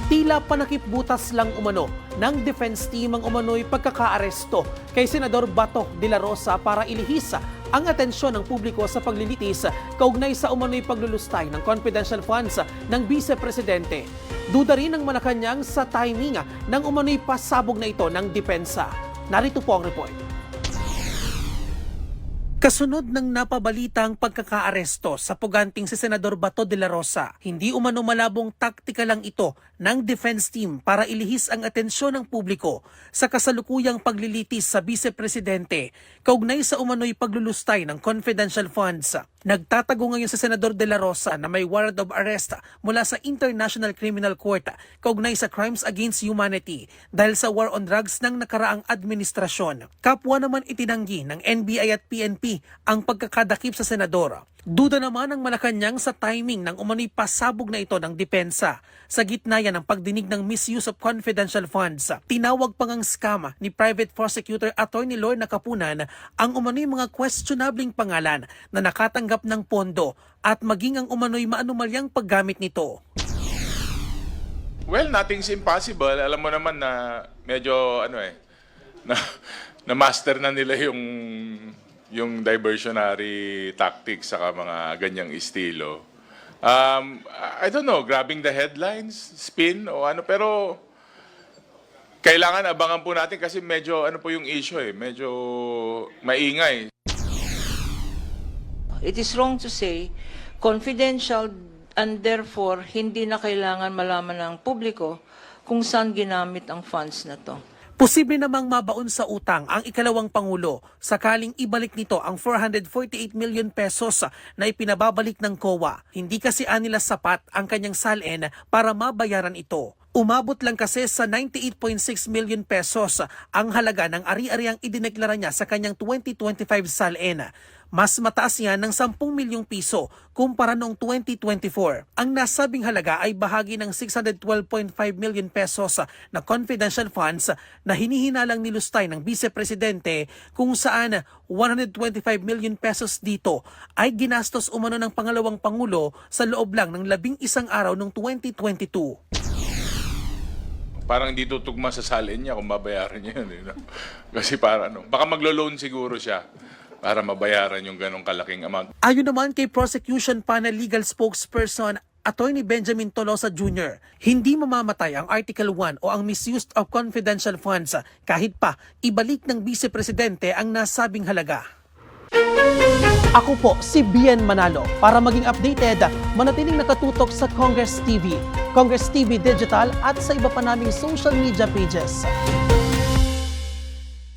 Tila panakip-butas lang umano ng defense team ang umano'y pagkakaaresto kay Senador Bato de la Rosa para ilihis ang atensyon ng publiko sa paglilitis kaugnay sa umano'y paglulustay ng confidential funds ng Vice Presidente. Duda rin ang Malacanang sa timing ng umano'y pasabog na ito ng depensa. Narito po ang report. Kasunod ng napabalitang pagkakaaresto sa puganting si Senador Bato de la Rosa, hindi umano malabong taktika lang ito ng defense team para ilihis ang atensyon ng publiko sa kasalukuyang paglilitis sa Vice Presidente kaugnay sa umano'y paglulustay ng confidential funds. Nagtatago ngayon sa Senador de la Rosa na may warrant of arrest mula sa International Criminal Court kaugnay sa crimes against humanity dahil sa war on drugs ng nakaraang administrasyon. Kapwa naman itinanggi ng NBI at PNP ang pagkakadakip sa senador. Duda naman ang Malacanang sa timing ng umano'y pasabog na ito ng depensa sa gitna yan ng pagdinig ng misuse of confidential funds. Tinawag pang ang scam ni Private Prosecutor Attorney Lorna Capunan ang umano'y mga questionabling pangalan na nakatanggap ng pondo at maging ang umano'y maanumalyang paggamit nito. Well, nothing's impossible. Alam mo naman na medyo na master na nila yung diversionary tactics saka mga ganyang estilo. I don't know, grabbing the headlines, spin o ano, pero kailangan abangan po natin kasi medyo ano po yung issue medyo maingay. It is wrong to say confidential and therefore hindi na kailangan malaman ng publiko kung saan ginamit ang funds na to. Posible namang mabaon sa utang ang ikalawang Pangulo sakaling ibalik nito ang 448 million pesos na ipinababalik ng COA. Hindi kasi anila sapat ang kanyang salin para mabayaran ito. Umabot lang kasi sa 98.6 million pesos ang halaga ng ari-ariang idineklara niya sa kanyang 2025 salin. Mas mataas yan ng 10 milyong piso kumpara noong 2024. Ang nasabing halaga ay bahagi ng 612.5 million pesos na confidential funds na hinihinalang nilustay ng Vice Presidente kung saan 125 million pesos dito ay ginastos umano ng pangalawang Pangulo sa loob lang ng 11 araw noong 2022. Parang hindi tutugma sa salin niya kung babayaran niya yun. Kasi baka maglo-loan siguro siya para mabayaran yung ganong kalaking amount. Ayon naman kay Prosecution Panel Legal Spokesperson Attorney Benjamin Tolosa Jr., hindi mamamatay ang Article 1 o ang misuse of confidential funds kahit pa ibalik ng Vice Presidente ang nasabing halaga. Ako po si Bien Manalo. Para maging updated, manatiling nakatutok sa Congress TV, Congress TV Digital at sa iba pa naming social media pages.